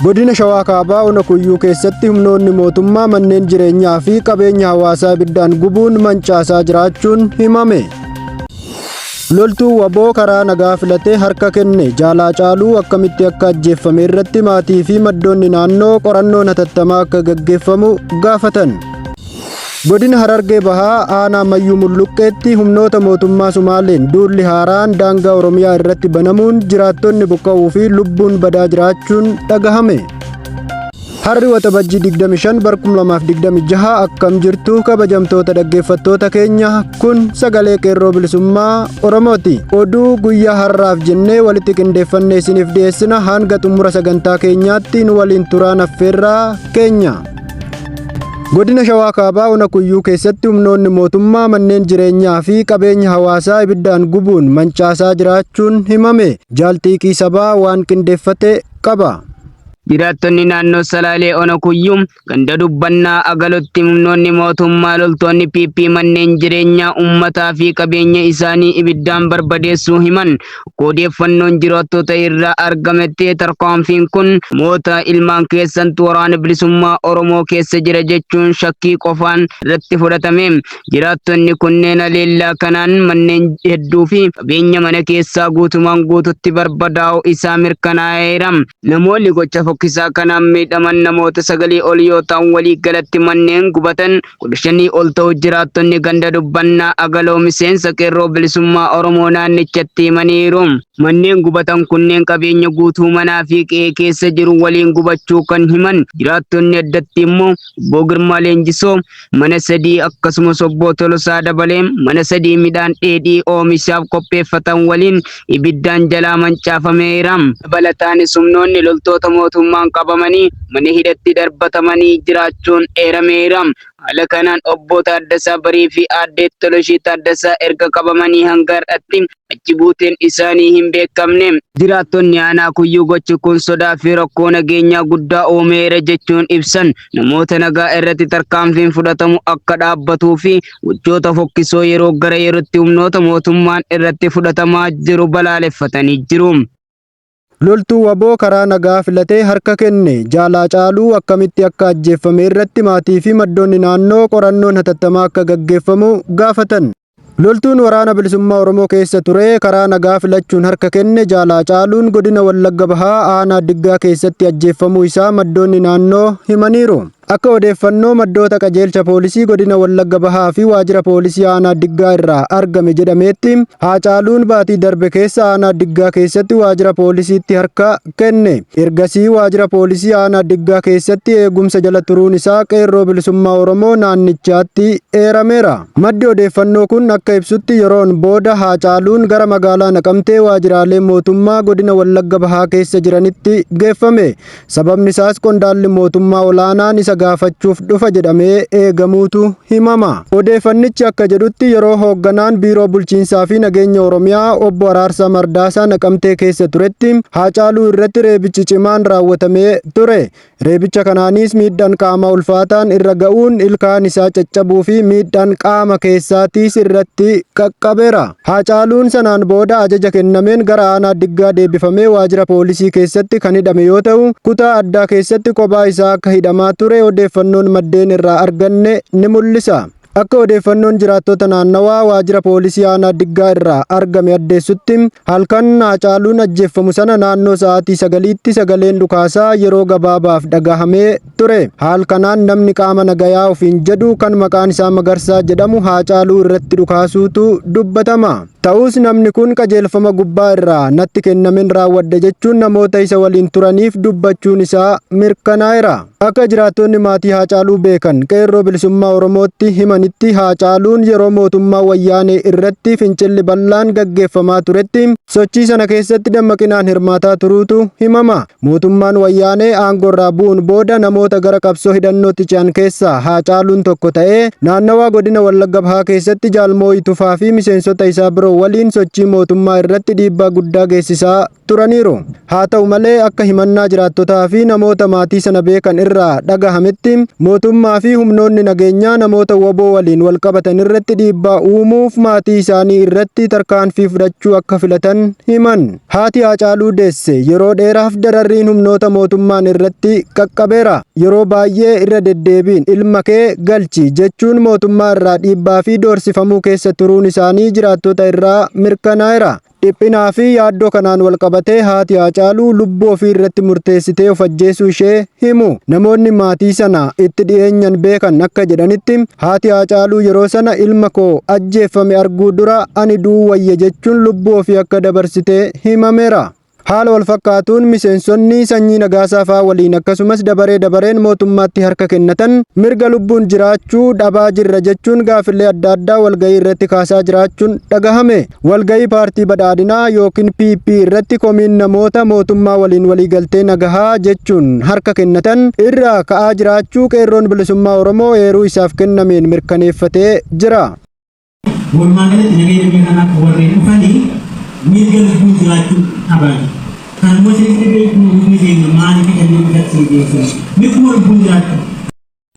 Godina Shawaa Kaabaa Ona Kuyyuu keessatti humnoonni mootummaa manneen jireenyaa fi qabeenya hawaasaa ibiddaan gubuun mancaasaa jiraachuun himame. Loltuu waboo karaa nagaa filatee harka kenne Jaalaa Caaluu akkamitti akka ajjeeffame irratti maatii fi maddoonni naannoo qorannoon hatattamaa akka gaggeeffamu gaafatan. Godina Harargee Bahaa aanaa Mayyuu Mulluqqeetti humnoota mootummaa Sumaaleen duulli haaraan daangaa Oromiyaa irratti banamuun jiraattonni buqqa'uu fi lubbuun badaa jiraachuun dhagahame. Harri Waxabajjii 25 2026 akkam jirtu kabajamtoota dhaggeeffattoota keenya kun sagalee qeerroo bilisummaa Oromooti. Oduu guyyaa har'aaf jennee walitti qindeeffannee isiniif dhiyeessina hanga xumura sagantaa keenyaatti nu waliin turaan affeerraa keenya. Godina Shawaa Kaabaa Ona Kuyyuu keessatti humnoonni mootummaa manneen jireenyaa fi qabeenya hawaasaa ibiddaan gubuun mancaasaa jiraachuun himame. Jaalxiiqii sabaa waan qindeeffate qaba. Jiraattonni naannoo Salaalee Ona Kuyyuu ganda dubbannaa agalotti humnoonni mootummaa loltoonni PP manneen jireenyaa uummataa fi qabeenya isaanii ibiddaan barbadeessuu himan. Odeeffannoon jiraattota irraa argametti tarkaanfiin kun moota ilmaan keessantu waraana bilisummaa Oromoo keessa jira jechuun shakkii qofaan irratti fudhatame. Jiraattonni kunneen haleellaa kanaan manneen hedduu fi qabeenya mana keessaa guutumaan guututti barbadaa'u isaa mirkanaa'eera. Namoonni gocha fokkisaa kanaan miidhaman namoota 9 ol yoo ta'an walii galatti manneen gubatan 15 ol ta'u jiraattonni ganda dubbannaa agaloo miseensa qeerroo bilisummaa Oromoo naannichatti himaniiru. Manneen gubatan kunneen qabeenya guutuu manaa fi qe'ee keessa jiru waliin gubachuu kan himan jiraattonni addatti immoo obbo Girmaa Leenjisoo mana 3 akkasumas obbo Tolosaa dabalee mana 3 midhaan dheedhii oomishaaf qopheeffatan waliin ibiddaan jalaa mancaafameera. Dabalataanis humnoonni loltoota mootummaan qabamanii mana hidhatti darbatamanii jiraachuun eerameera. Haala kanaan obbo Taaddasaa Barii fi aadde Toloshii Taaddasaa erga qabamanii hanga har'aatti achi buuteen isaanii hin beekamne. Jiraattonni aanaa Kuyyuu gochi kun sodaa fi rakkoo nageenyaa guddaa uumeera jechuun ibsan namoota nagaa irratti tarkaanfiin fudhatamu akka dhaabbatuu fi gochoota fokkisoo yeroo gara yerootti humnoota mootummaan irratti fudhatamaa jiru balaaleffatanii jiru. Loltuu waboo karaa nagaa filatee harka kenne Jaalaa Caaluu akkamitti akka ajjeeffame irratti maatii fi maddoonni naannoo qorannoon hatattamaa akka gaggeeffamu gaafatan. Loltuun waraana bilisummaa Oromoo keessa ture karaa nagaa filachuun harka kenne Jaalaa Caaluun godina Wallagga Bahaa aanaa Diggaa keessatti ajjeeffamuu isaa maddoonni naannoo himaniiru. Akka odeeffannoo maddoota qajeelcha poolisii godina Wallagga Bahaa fi waajjira poolisii aanaa Diggaa irraa argame jedhameetti Haacaaluun baatii darbe keessa aanaa Diggaa keessatti waajjira poolisiitti harka kenne. Ergasii waajjira poolisii aanaa Diggaa keessatti eegumsa jala turuun isaa qeerroo bilisummaa Oromoo naannichaatti eerameera. Maddi odeeffannoo kun akka ibsutti yeroon booda Haacaaluun gara magaalaa Naqamtee waajjiraalee mootummaa godina Wallagga Bahaa keessa jiranitti geeffame. Sababni isaas qondaalli mootummaa olaanaan isa gaafachuuf dhufa jedhamee eegamuutu himama. Odeeffannichi akka jedhutti yeroo hoogganaan biiroo bulchiinsaa fi nageenya Oromiyaa obbo Araarsaa Mardaasaa Naqamtee keessa turetti Haacaaluu irratti reebichi cimaan raawwatamee ture. Reebicha kanaanis miidhaan qaama ulfaataan irra ga'uun ilkaan isaa caccabuu fi miidhaan qaama keessaatiis irratti qaqqabeera. Haacaaluun sanaan booda ajaja kennameen gara aanaa Diggaa deebifamee waajjira poolisii keessatti kan hidhame yoo ta'u kutaa addaa keessatti kophaa isaa akka hidhamaa ture odeeffannoon maddeen irraa arganne ni mul'isa. Akka odeeffannoon jiraattota naannawaa waajjira poolisii aanaa Diggaa irraa argame addeessutti halkan Haacaaluun ajjeeffamu sana naannoo sa'aatii 9tti sagaleen dhukaasaa yeroo gabaabaaf dhagahamee ture. Haal kanaan namni qaama nagayaa ofiin jedhu kan maqaan isaa Magarsaa jedhamu Haacaaluu irratti dhukaasuutu dubbatama. Ta'us namni kun qajeelfama gubbaa irraa natti kennameen raawwadhe jechuun namoota isa waliin turaniif dubbachuun isaa mirkanaa'eera. Akka jiraattonni maatii Haacaaluu beekan qeerroo bilisummaa Oromootti himanitti Haacaaluun yeroo mootummaa wayyaanee irratti fincilli bal'aan gaggeeffamaa turetti sochii sana keessatti dammaqinaan hirmaataa turuutu himama. Mootummaan wayyaanee aangorraa bu'uun booda namoota gara qabsoo hidhannootti ce'an keessaa Haacaaluun tokko ta'ee naannawaa godina Wallagga Bahaa keessatti Jaalmoo Itufaa fi miseensota isaa biroo waliin sochii mootummaa irratti dhiibbaa guddaa geessisaa turaniiru. Haa ta'u malee akka himannaa jiraattotaa fi namoota maatii sana beekan irraa dhagahametti mootummaa fi humnoonni nageenyaa namoota waboo waliin wal qabatan irratti dhiibbaa uumuuf maatii isaanii irratti tarkaanfii fudhachuu akka filatan himan. Haati Haacaaluu deesse yeroo dheeraaf dararriin humnoota mootummaan irratti qaqqabeera. Yeroo baay'ee irra deddeebiin ilma kee galchi jechuun mootummaa irraa dhiibbaa fi doorsifamuu keessa turuun isaanii jiraattota irraa mirkanaa'eera. Dhiphinaa fi yaaddoo kanaan wal qabatee haati Haacaaluu lubbuu ofii irratti murteessitee of ajjeesuu ishee himu. Namoonni maatii sana itti dhiyeenyan beekan akka jedhanitti haati Haacaaluu yeroo sana ilma koo ajjeeffame arguu dura ani du'uu wayya jechuun lubbuu ofii akka dabarsitee himameera. Haala wal fakkaatuun miseensonni sanyii Nagaasaa fa'aa waliin akkasumas dabareen mootummaatti harka kennatan mirga lubbuun jiraachuu dhabaa jirra jechuun gaaffilee adda addaa walgahii irratti kaasaa jiraachuun dhagahame. Walgahii paartii badhaadhinaa yookiin PP irratti komiin namoota mootummaa waliin waliigaltee nagahaa jechuun harka kennatan irraa ka'aa jiraachuu qeerroon bilisummaa Oromoo eeruu isaaf kennameen mirkaneeffatee jira. mirga lubbuun jiraachuu dhabaati. Kan mootummaan beekuun keenya maaliif kanneen bitatanii deebisan? Mirga lubbuun jiraachuu.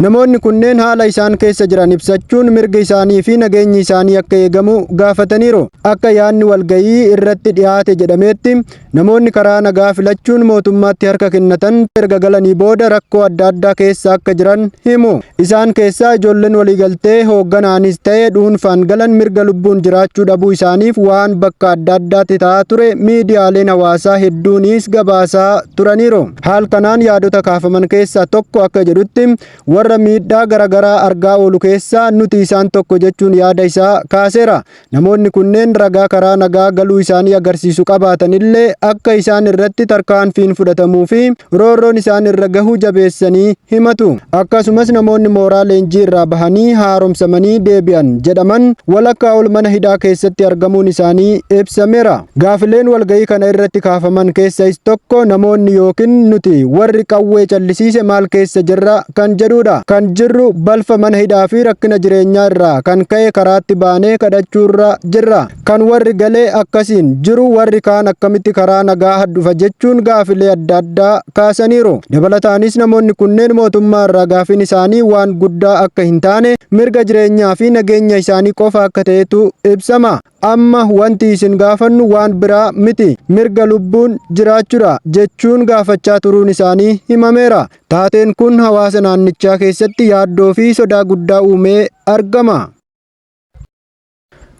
Namoonni kunneen haala isaan keessa jiran ibsachuun mirga isaanii fi nageenyi isaanii akka eegamu gaafataniiru. Akka yaadni walgahii irratti dhiyaate jedhameetti namoonni karaa nagaa filachuun mootummaatti harka kennatan erga galanii booda rakkoo adda addaa keessa akka jiran himu. Isaan keessaa ijoolleen waliigaltee hoogganaanis ta'ee dhuunfaan galan mirga lubbuun jiraachuu dhabuu isaaniif waan bakka adda addaatti ta'aa ture miidiyaaleen hawaasaa hedduunis gabaasaa turaniiru. Haal kanaan yaadota kaafaman keessaa tokko akka jedhutti warra miidhaa garaagaraa argaa oolu keessaa nuti isaan tokko jechuun yaada isaa kaaseera. Namoonni kunneen ragaa karaa nagaa galuu isaanii agarsiisu qabaatanillee akka isaan irratti tarkaanfiin fudhatamuu fi roorroon isaan irra gahu jabeessanii himatu. Akkasumas namoonni mooraa leenjii irraa bahanii haaromsamanii deebi'an jedhaman walakkaa ol mana hidhaa keessatti argamuun isaanii ibsameera. Gaafileen walgahii kana irratti kaafaman keessas tokko namoonni yookiin nuti warri qawwee callisiise maal keessa jirra kan jedhudha. Kan jirru balfa mana hidhaa fi rakkina jireenyaa irraa kan ka'e karaatti baanee kadhachuurra jirra. Kan warri galee akkasiin jiru warri kaan akkamitti karaa nagaa dhufa jechuun gaafilee adda addaa kaasaniiru. Dabalataanis namoonni kunneen mootummaa irraa gaafiin isaanii waan guddaa akka hin taane mirga jireenyaa fi nageenya isaanii qofa akka ta'etu ibsama. Amma wanti isin gaafannu waan biraa miti mirga lubbuun jiraachuudha jechuun gaafachaa turuun isaanii himameera. Taateen kun hawaasa naannichaa keessatti yaaddoo fi sodaa guddaa uumee argama.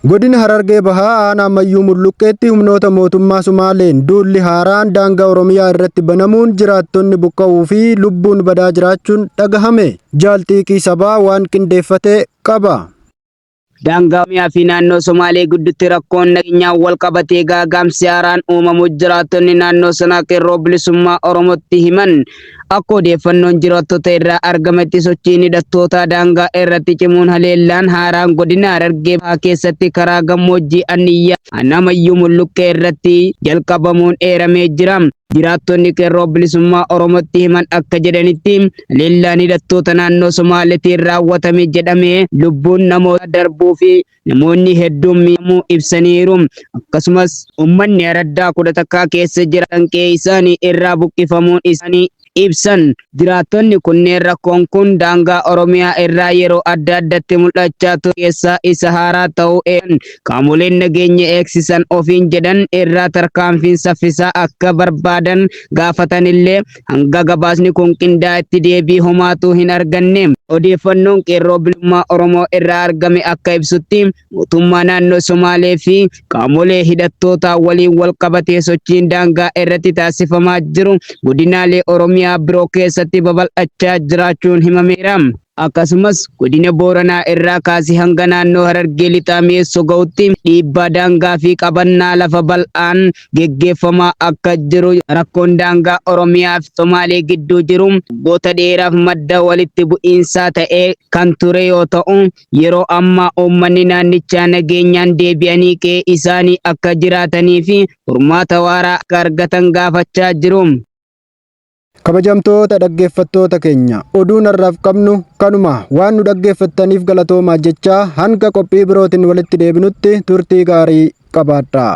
Godina Harargee Bahaa aanaa Mayyuu Mulluqqeetti humnoota mootummaa Sumaaleen duulli haaraan daangaa Oromiyaa irratti banamuun jiraattonni buqqa'uu fi lubbuun badaa jiraachuun dhagahame. Jaalxiiqii sabaa waan qindeeffate qaba. Daangaa Oromiyaa fi naannoo Somaalee gidduutti rakkoon nageenyaa wal qabatee gaaga'amsi haaraan uumamu jiraattonni naannoo sanaa qeerroo bilisummaa Oromootti himan. Akka odeeffannoon jiraattota irraa argametti sochiin hidhattoota daangaa irratti cimuun haleellaan haaraan godina Harargee Bahaa keessatti karaa gammoojjii Aniyyaa aanaa Mayyuu Mulluqqee irratti jalqabamuun eeramee jira. Jiraattonni qeerroo bilisummaa Oromootti himan akka jedhanitti haleellaan hidhattoota naannoo Somaaleetiin raawwatame jedhamee lubbuun namoota darbuu fi namoonni hedduun miidhamuu ibsaniiru. Akkasumas uummanni araddaa kudha takkaa keessa jiran qe'ee isaanii irraa buqqifamuun isaanii ibsan. Jiraattonni kunneen rakkoon kun daangaa Oromiyaa irraa yeroo adda addatti mul'achaa ture keessaa isa haaraa ta'uu eeran. Qaamoleen nageenya eegsisan ofiin jedhan irraa tarkaanfiin saffisaa akka barbaadan gaafatanillee hanga gabaasni kun qindaa'etti deebii homaatu hin arganne. Odeeffannoon qeerroo bilisummaa Oromoo irraa argame akka ibsutti mootummaa naannoo Somaalee fi qaamolee hidhattoota waliin wal qabatee sochiin daangaa irratti taasifamaa jiru godinaalee Oromiyaa biroo keessatti babal'achaa jiraachuun himameera. Akkasumas godina Booranaa irraa kaasee hanga naannoo Harargee lixaa mi'eessoo ga'utti dhiibbaa daangaa fi qabannaa lafa bal'aan geggeeffamaa akka jiru. Rakkoon daangaa Oromiyaa fi Somaalee gidduu jiru waggoota dheeraaf madda walitti bu'iinsaa ta'ee kan ture yoo ta'u yeroo ammaa uummanni naannichaa nageenyaan deebi'anii qe'ee isaanii akka jiraatanii fi furmaata waaraa akka argatan gaafachaa jiru. Kabajamtoota dhaggeeffattoota keenya oduun har'aaf qabnu kanuma waan nu dhaggeeffattaniif galatoomaa jechaa hanga qophii birootiin walitti deebinutti turtii gaarii qabaadhaa.